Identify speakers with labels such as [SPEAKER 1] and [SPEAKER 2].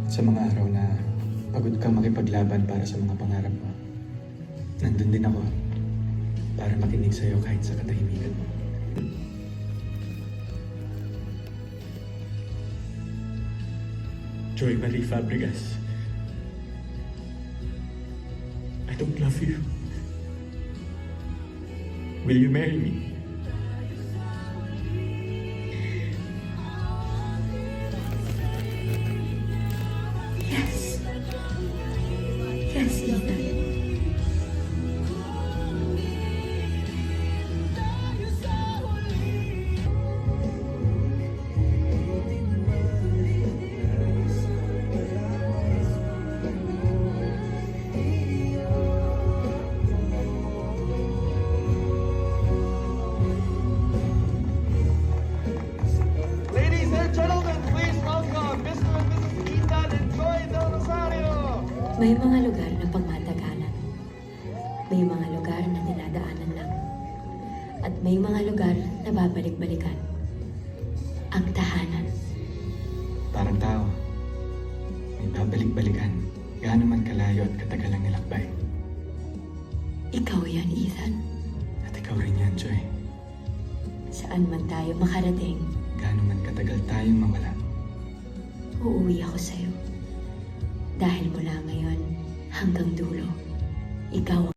[SPEAKER 1] Sa mga araw na pagod kang makipaglaban para sa mga pangarap mo, nandun din ako para makinig sa'yo kahit sa katahimikan mo. Joy Marie Fabregas, I don't love you. Will you marry me?
[SPEAKER 2] Yes. Yes, Ethan.
[SPEAKER 3] Ladies and gentlemen, please welcome Mr. and Mrs. Ethan and Joy Del Rosario.
[SPEAKER 2] May mga lugar na pagmatagalan. May mga lugar na dinadaanan lang. At may mga lugar na babalik-balikan. Ang tahanan.
[SPEAKER 1] Parang tao, may babalik-balikan, gaano man kalayo at katagal ang nilakbay.
[SPEAKER 2] Ikaw yan, Ethan.
[SPEAKER 1] At ikaw rin yan, Joy.
[SPEAKER 2] Saan man tayo makarating,
[SPEAKER 1] Gaano man katagal tayong mawala.
[SPEAKER 2] uuwi ako sa'yo. Dahil mula ngayon hanggang dulo, ikaw